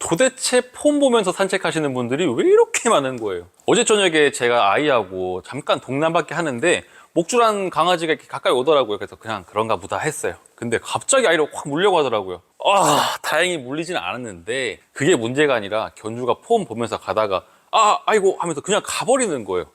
도대체 폰 보면서 산책하시는 분들이 왜 이렇게 많은 거예요? 어제 저녁에 제가 아이하고 잠깐 동남밖에 하는데 목줄한 강아지가 이렇게 가까이 오더라고요. 그래서 그냥 그런가 보다 했어요. 근데 갑자기 아이를 확 물려고 하더라고요. 다행히 물리지는 않았는데 그게 문제가 아니라 견주가 폰 보면서 가다가 아이고 하면서 그냥 가버리는 거예요.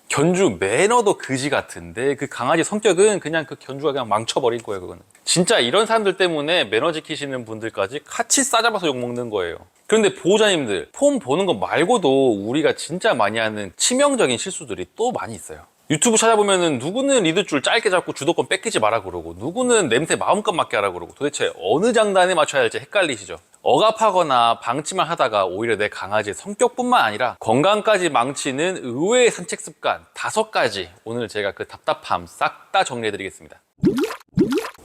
견주 매너도 그지 같은데 그 강아지 성격은 그냥 그 견주가 그냥 망쳐버린 거예요. 그거는 진짜 이런 사람들 때문에 매너 지키시는 분들까지 같이 싸잡아서 욕먹는 거예요. 그런데 보호자님들, 폰 보는 거 말고도 우리가 진짜 많이 하는 치명적인 실수들이 또 많이 있어요. 유튜브 찾아보면은 누구는 리드줄 짧게 잡고 주도권 뺏기지 마라 그러고, 누구는 냄새 마음껏 맡게 하라 그러고, 도대체 어느 장단에 맞춰야 할지 헷갈리시죠? 억압하거나 방치만 하다가 오히려 내 강아지의 성격뿐만 아니라 건강까지 망치는 의외의 산책 습관 5가지, 오늘 제가 그 답답함 싹 다 정리해 드리겠습니다.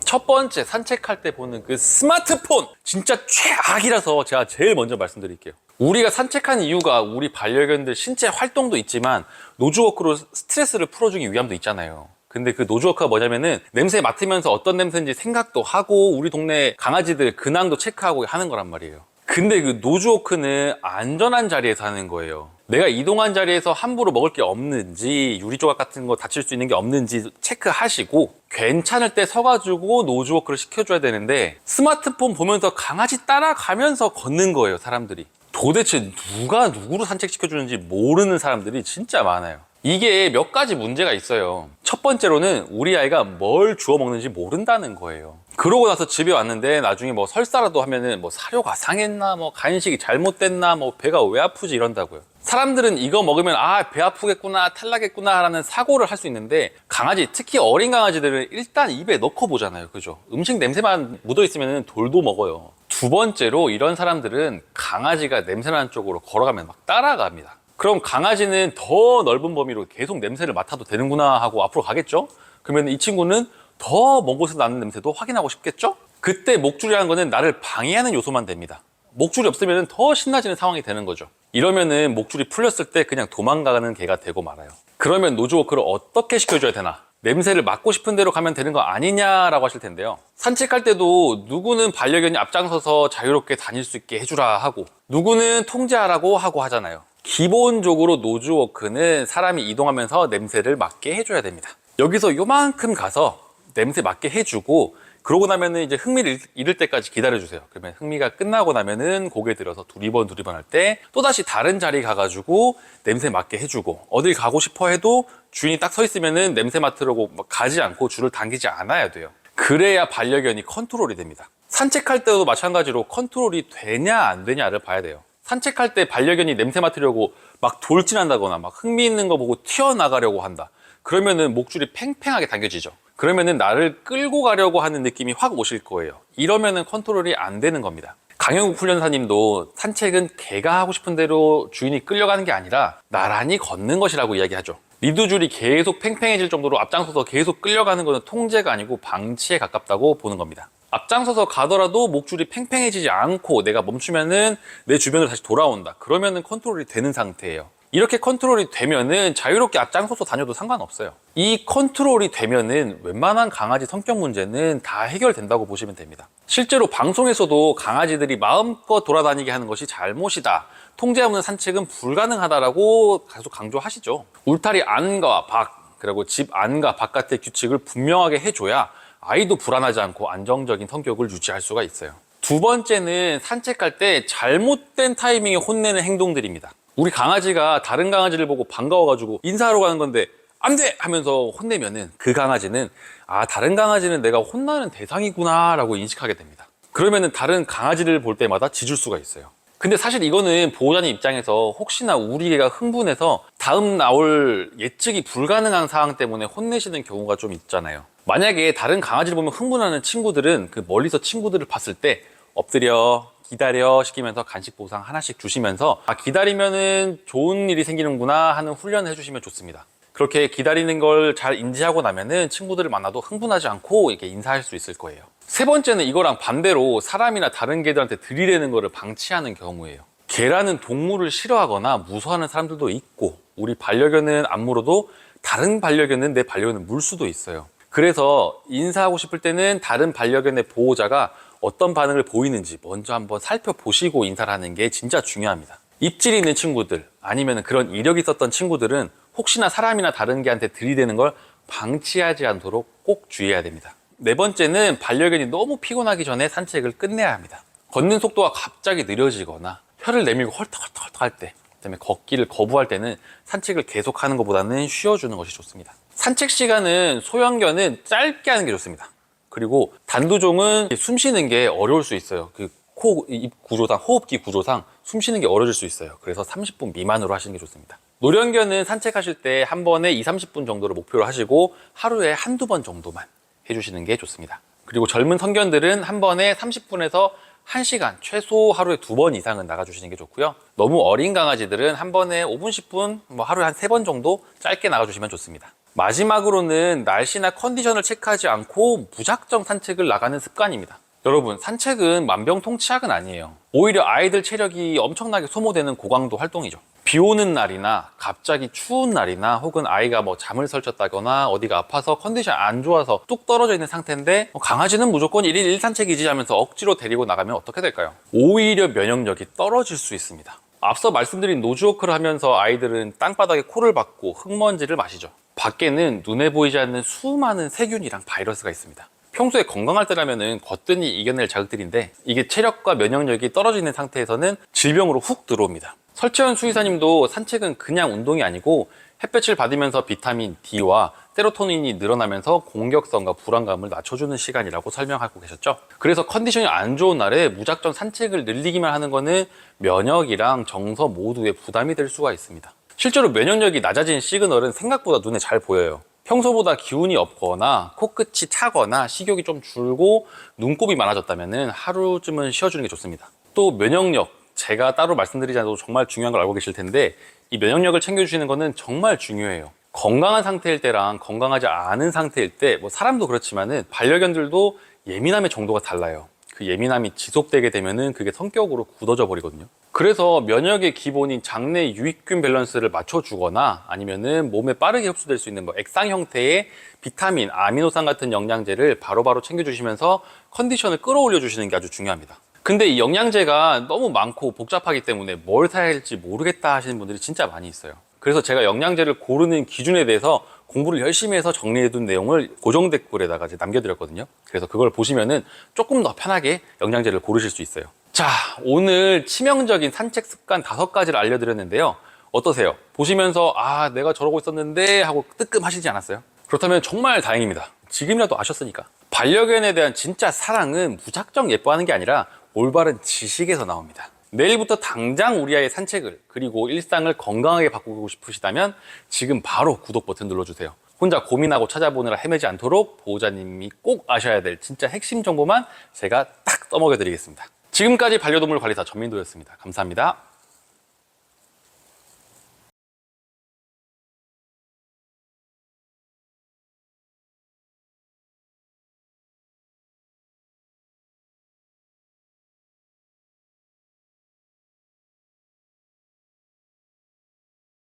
첫 번째, 산책할 때 보는 그 스마트폰, 진짜 최악이라서 제가 제일 먼저 말씀드릴게요. 우리가 산책한 이유가 우리 반려견들 신체 활동도 있지만 노즈워크로 스트레스를 풀어주기 위함도 있잖아요. 근데 그 노즈워크가 뭐냐면은 냄새 맡으면서 어떤 냄새인지 생각도 하고 우리 동네 강아지들 근황도 체크하고 하는 거란 말이에요. 근데 그 노즈워크는 안전한 자리에서 하는 거예요. 내가 이동한 자리에서 함부로 먹을 게 없는지, 유리조각 같은 거 다칠 수 있는 게 없는지 체크하시고 괜찮을 때 서가지고 노즈워크를 시켜줘야 되는데, 스마트폰 보면서 강아지 따라가면서 걷는 거예요, 사람들이. 도대체 누가 누구를 산책시켜주는지 모르는 사람들이 진짜 많아요. 이게 몇 가지 문제가 있어요. 첫 번째로는 우리 아이가 뭘 주워 먹는지 모른다는 거예요. 그러고 나서 집에 왔는데 나중에 뭐 설사라도 하면은 뭐 사료가 상했나, 뭐 간식이 잘못됐나, 뭐 배가 왜 아프지 이런다고요. 사람들은 이거 먹으면 배 아프겠구나, 탈나겠구나 라는 사고를 할 수 있는데, 강아지, 특히 어린 강아지들은 일단 입에 넣고 보잖아요. 그죠? 음식 냄새만 묻어 있으면 돌도 먹어요. 두 번째로, 이런 사람들은 강아지가 냄새나는 쪽으로 걸어가면 막 따라갑니다. 그럼 강아지는 더 넓은 범위로 계속 냄새를 맡아도 되는구나 하고 앞으로 가겠죠? 그러면 이 친구는 더 먼 곳에서 나는 냄새도 확인하고 싶겠죠? 그때 목줄이라는 거는 나를 방해하는 요소만 됩니다. 목줄이 없으면 더 신나지는 상황이 되는 거죠. 이러면은 목줄이 풀렸을 때 그냥 도망가는 개가 되고 말아요. 그러면 노즈워크를 어떻게 시켜줘야 되나? 냄새를 맡고 싶은 대로 가면 되는 거 아니냐라고 하실 텐데요. 산책할 때도 누구는 반려견이 앞장서서 자유롭게 다닐 수 있게 해주라 하고, 누구는 통제하라고 하고 하잖아요. 기본적으로 노즈워크는 사람이 이동하면서 냄새를 맡게 해줘야 됩니다. 여기서 요만큼 가서 냄새 맡게 해주고, 그러고 나면은 이제 흥미를 잃을 때까지 기다려주세요. 그러면 흥미가 끝나고 나면은 고개 들어서 두리번 할 때 또다시 다른 자리 가가지고 냄새 맡게 해주고, 어딜 가고 싶어 해도 주인이 딱 서 있으면은 냄새 맡으려고 가지 않고 줄을 당기지 않아야 돼요. 그래야 반려견이 컨트롤이 됩니다. 산책할 때도 마찬가지로 컨트롤이 되냐 안 되냐를 봐야 돼요. 산책할 때 반려견이 냄새 맡으려고 막 돌진한다거나 막 흥미 있는 거 보고 튀어나가려고 한다. 그러면은 목줄이 팽팽하게 당겨지죠. 그러면은 나를 끌고 가려고 하는 느낌이 확 오실 거예요. 이러면은 컨트롤이 안 되는 겁니다. 강영욱 훈련사님도 산책은 개가 하고 싶은 대로 주인이 끌려가는 게 아니라 나란히 걷는 것이라고 이야기하죠. 리드줄이 계속 팽팽해질 정도로 앞장서서 계속 끌려가는 것은 통제가 아니고 방치에 가깝다고 보는 겁니다. 앞장서서 가더라도 목줄이 팽팽해지지 않고 내가 멈추면은 내 주변으로 다시 돌아온다. 그러면은 컨트롤이 되는 상태예요. 이렇게 컨트롤이 되면은 자유롭게 앞장서서 다녀도 상관없어요. 이 컨트롤이 되면은 웬만한 강아지 성격 문제는 다 해결된다고 보시면 됩니다. 실제로 방송에서도 강아지들이 마음껏 돌아다니게 하는 것이 잘못이다, 통제 없는 산책은 불가능하다라고 계속 강조하시죠. 울타리 안과 밖, 그리고 집 안과 바깥의 규칙을 분명하게 해줘야 아이도 불안하지 않고 안정적인 성격을 유지할 수가 있어요. 두 번째는 산책할 때 잘못된 타이밍에 혼내는 행동들입니다. 우리 강아지가 다른 강아지를 보고 반가워가지고 인사하러 가는 건데 안 돼! 하면서 혼내면은 그 강아지는 다른 강아지는 내가 혼나는 대상이구나 라고 인식하게 됩니다. 그러면은 다른 강아지를 볼 때마다 짖을 수가 있어요. 근데 사실 이거는 보호자님 입장에서 혹시나 우리 개가 흥분해서 다음 나올 예측이 불가능한 상황 때문에 혼내시는 경우가 좀 있잖아요. 만약에 다른 강아지를 보면 흥분하는 친구들은 그 멀리서 친구들을 봤을 때 엎드려, 기다려 시키면서 간식 보상 하나씩 주시면서 기다리면은 좋은 일이 생기는구나 하는 훈련을 해주시면 좋습니다. 그렇게 기다리는 걸 잘 인지하고 나면은 친구들을 만나도 흥분하지 않고 이렇게 인사할 수 있을 거예요. 세 번째는 이거랑 반대로 사람이나 다른 개들한테 들이대는 거를 방치하는 경우예요. 개라는 동물을 싫어하거나 무서워하는 사람들도 있고, 우리 반려견은 안 물어도 다른 반려견은 내 반려견을 물 수도 있어요. 그래서 인사하고 싶을 때는 다른 반려견의 보호자가 어떤 반응을 보이는지 먼저 한번 살펴보시고 인사를 하는 게 진짜 중요합니다. 입질이 있는 친구들 아니면 그런 이력이 있었던 친구들은 혹시나 사람이나 다른 개한테 들이대는 걸 방치하지 않도록 꼭 주의해야 됩니다. 네 번째는 반려견이 너무 피곤하기 전에 산책을 끝내야 합니다. 걷는 속도가 갑자기 느려지거나 혀를 내밀고 헐떡헐떡 할 때, 그다음에 걷기를 거부할 때는 산책을 계속하는 것보다는 쉬어주는 것이 좋습니다. 산책 시간은 소형견은 짧게 하는 게 좋습니다. 그리고 단두종은 숨 쉬는 게 어려울 수 있어요. 그 코, 입 구조상, 호흡기 구조상 숨 쉬는 게 어려질 수 있어요. 그래서 30분 미만으로 하시는 게 좋습니다. 노령견은 산책하실 때 한 번에 20-30분 정도를 목표로 하시고 하루에 한두 번 정도만 해주시는 게 좋습니다. 그리고 젊은 성견들은 한 번에 30분에서 1시간, 최소 하루에 2번 이상은 나가주시는 게 좋고요. 너무 어린 강아지들은 한 번에 5분, 10분, 하루에 한 3번 정도 짧게 나가주시면 좋습니다. 마지막으로는 날씨나 컨디션을 체크하지 않고 무작정 산책을 나가는 습관입니다. 여러분, 산책은 만병통치약은 아니에요. 오히려 아이들 체력이 엄청나게 소모되는 고강도 활동이죠. 비 오는 날이나 갑자기 추운 날이나 혹은 아이가 잠을 설쳤다거나 어디가 아파서 컨디션 안 좋아서 뚝 떨어져 있는 상태인데 강아지는 무조건 1일 1산책이지 하면서 억지로 데리고 나가면 어떻게 될까요? 오히려 면역력이 떨어질 수 있습니다. 앞서 말씀드린 노즈워크를 하면서 아이들은 땅바닥에 코를 박고 흙먼지를 마시죠. 밖에는 눈에 보이지 않는 수많은 세균이랑 바이러스가 있습니다. 평소에 건강할 때라면 거뜬히 이겨낼 자극들인데 이게 체력과 면역력이 떨어져 있는 상태에서는 질병으로 훅 들어옵니다. 설채연 수의사님도 산책은 그냥 운동이 아니고 햇볕을 받으면서 비타민 D와 세로토닌이 늘어나면서 공격성과 불안감을 낮춰주는 시간이라고 설명하고 계셨죠. 그래서 컨디션이 안 좋은 날에 무작정 산책을 늘리기만 하는 거는 면역이랑 정서 모두에 부담이 될 수가 있습니다. 실제로 면역력이 낮아진 시그널은 생각보다 눈에 잘 보여요. 평소보다 기운이 없거나 코끝이 차거나 식욕이 좀 줄고 눈곱이 많아졌다면 하루쯤은 쉬어주는 게 좋습니다. 또 면역력, 제가 따로 말씀드리지 않아도 정말 중요한 걸 알고 계실 텐데 이 면역력을 챙겨주시는 거는 정말 중요해요. 건강한 상태일 때랑 건강하지 않은 상태일 때 사람도 그렇지만은 반려견들도 예민함의 정도가 달라요. 그 예민함이 지속되게 되면은 그게 성격으로 굳어져 버리거든요. 그래서 면역의 기본인 장내 유익균 밸런스를 맞춰주거나 아니면은 몸에 빠르게 흡수될 수 있는 액상 형태의 비타민, 아미노산 같은 영양제를 바로바로 챙겨주시면서 컨디션을 끌어올려 주시는 게 아주 중요합니다. 근데 이 영양제가 너무 많고 복잡하기 때문에 뭘 사야 할지 모르겠다 하시는 분들이 진짜 많이 있어요. 그래서 제가 영양제를 고르는 기준에 대해서 공부를 열심히 해서 정리해둔 내용을 고정 댓글에다가 남겨드렸거든요. 그래서 그걸 보시면은 조금 더 편하게 영양제를 고르실 수 있어요. 자, 오늘 치명적인 산책 습관 5가지를 알려드렸는데요. 어떠세요? 보시면서 내가 저러고 있었는데 하고 뜨끔하시지 않았어요? 그렇다면 정말 다행입니다. 지금이라도 아셨으니까. 반려견에 대한 진짜 사랑은 무작정 예뻐하는 게 아니라 올바른 지식에서 나옵니다. 내일부터 당장 우리 아이의 산책을 그리고 일상을 건강하게 바꾸고 싶으시다면 지금 바로 구독 버튼 눌러주세요. 혼자 고민하고 찾아보느라 헤매지 않도록 보호자님이 꼭 아셔야 될 진짜 핵심 정보만 제가 딱 떠먹여 드리겠습니다. 지금까지 반려동물 관리사 전민도였습니다. 감사합니다.